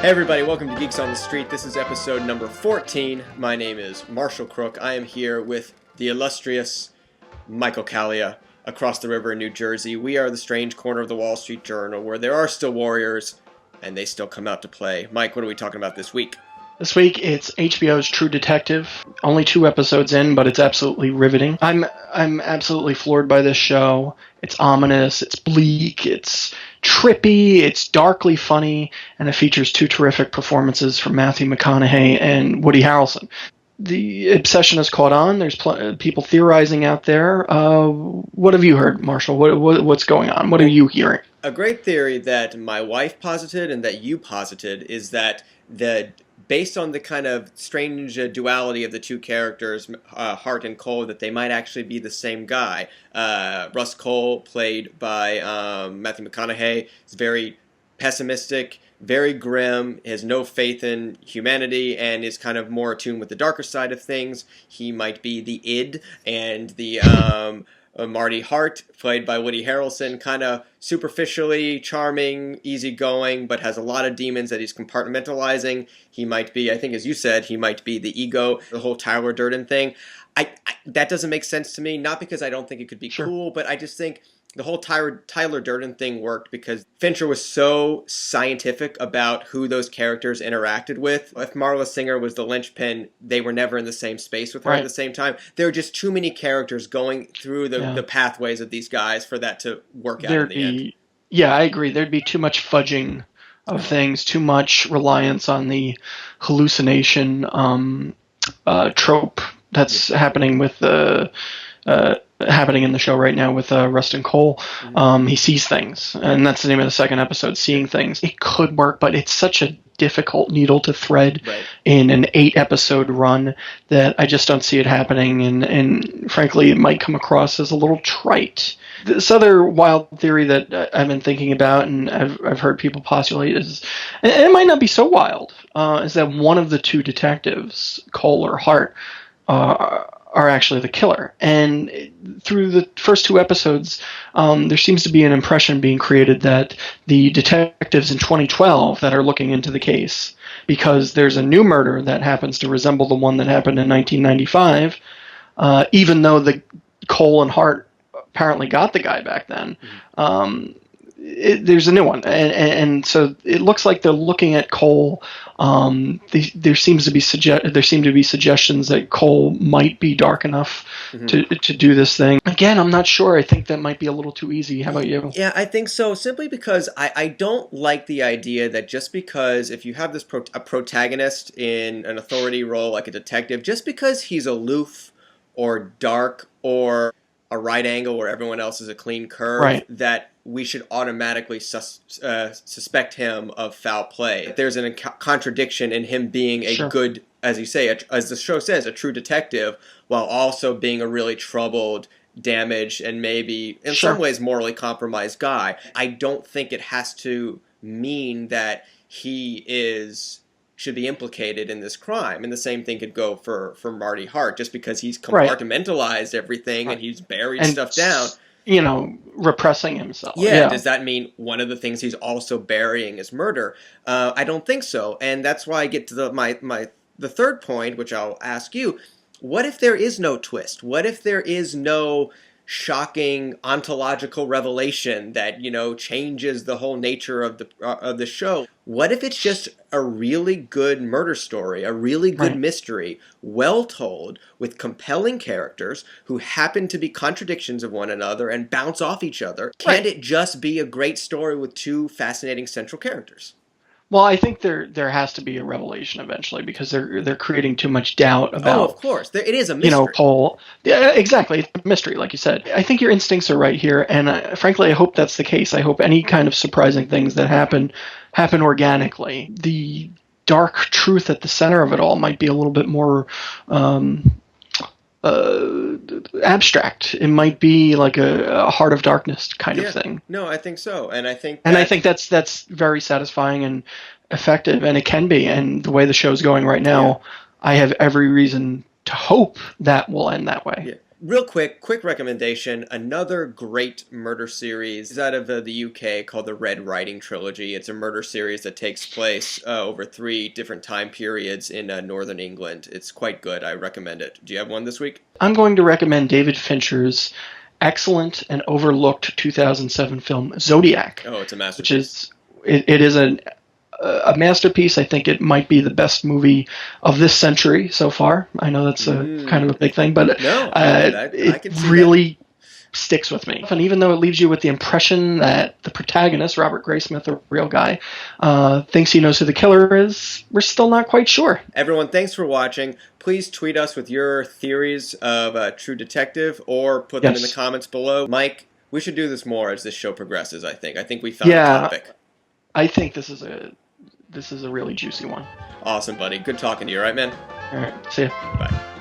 Hey everybody, welcome to Geeks on the Street. This is episode number 14. My name is Marshall Crook. I am here with the illustrious Michael Calia across the river in New Jersey. We are the strange corner of the Wall Street Journal where there are still warriors and they still come out to play. Mike, what are we talking about this week? This week, it's HBO's True Detective. Only 2 episodes in, but it's absolutely riveting. I'm absolutely floored by this show. It's ominous, it's bleak, it's trippy, it's darkly funny, and it features 2 terrific performances from Matthew McConaughey and Woody Harrelson. The obsession has caught on. There's people theorizing out there. What have you heard, Marshall? What's going on? What are you hearing? A great theory that my wife posited and that you posited is that based on the kind of strange duality of the 2 characters, Hart and Cole, that they might actually be the same guy. Russ Cole, played by Matthew McConaughey, is very pessimistic, very grim, has no faith in humanity, and is kind of more attuned with the darker side of things. He might be the id, and the Marty Hart, played by Woody Harrelson, kind of superficially charming, easygoing, but has a lot of demons that he's compartmentalizing. He might be, I think as you said, he might be the ego, the whole Tyler Durden thing. That doesn't make sense to me, not because I don't think it could be cool, but I just think the whole Tyler Durden thing worked because Fincher was so scientific about who those characters interacted with. If Marla Singer was the linchpin, they were never in the same space with her at the same time. There are just too many characters going through the pathways of these guys for that to work out in the end. Yeah, I agree. There'd be too much fudging of things, too much reliance on the hallucination trope that's happening with the... happening in the show right now with Rustin Cole. He sees things, and that's the name of the second episode, Seeing Things. It could work, but it's such a difficult needle to thread in an 8-episode run that I just don't see it happening, and frankly, it might come across as a little trite. This other wild theory that I've been thinking about, and I've heard people postulate, is, and it might not be so wild, is that one of the 2 detectives, Cole or Hart, are actually the killer. And through the first 2 episodes, there seems to be an impression being created that the detectives in 2012 that are looking into the case, because there's a new murder that happens to resemble the one that happened in 1995, even though the Cole and Hart apparently got the guy back then, there's a new one, and so it looks like they're looking at Cole. There seem to be suggestions that Cole might be dark enough to do this thing. Again, I'm not sure. I think that might be a little too easy. How about you? Yeah, I think so. Simply because I don't like the idea that just because if you have this a protagonist in an authority role like a detective, just because he's aloof or dark or a right angle where everyone else is a clean curve, that we should automatically suspect him of foul play. There's a contradiction in him being a good, as you say, as the show says, a true detective, while also being a really troubled, damaged, and maybe in some ways morally compromised guy. I don't think it has to mean that he should be implicated in this crime. And the same thing could go for Marty Hart, just because he's compartmentalized everything and he's buried stuff down. Repressing himself. Yeah, does that mean one of the things he's also burying is murder? I don't think so. And that's why I get to the third point, which I'll ask you. What if there is no twist? What if there is no shocking ontological revelation that, changes the whole nature of the show? What if it's just a really good murder story, a really good mystery, well told, with compelling characters who happen to be contradictions of one another and bounce off each other? Can't it just be a great story with 2 fascinating central characters? Well, I think there has to be a revelation eventually, because they're creating too much doubt about. Oh, of course, it is a mystery. Cole. Yeah, exactly, it's a mystery, like you said. I think your instincts are right here, and frankly, I hope that's the case. I hope any kind of surprising things that happen organically. The dark truth at the center of it all might be a little bit more abstract. It might be like a Heart of Darkness kind of thing. No, I think so, and I think that's very satisfying and effective, and it can be. And the way the show's going right now, I have every reason to hope that will end that way. Yeah. Real quick recommendation. Another great murder series is out of the UK called the Red Riding Trilogy. It's a murder series that takes place over 3 different time periods in northern England. It's quite good. I recommend it. Do you have one this week? I'm going to recommend David Fincher's excellent and overlooked 2007 film Zodiac. Oh, it's a masterpiece. Which is it is a masterpiece. I think it might be the best movie of this century so far. I know that's kind of a big thing, but I can see really sticks with me. And even though it leaves you with the impression that the protagonist, Robert Graysmith, a real guy, thinks he knows who the killer is, we're still not quite sure. Everyone, thanks for watching. Please tweet us with your theories of True Detective or put them in the comments below. Mike, we should do this more as this show progresses, I think. I think we found a topic. I think this is a really juicy one. Awesome, buddy. Good talking to you, all right, man? All right. See ya. Bye.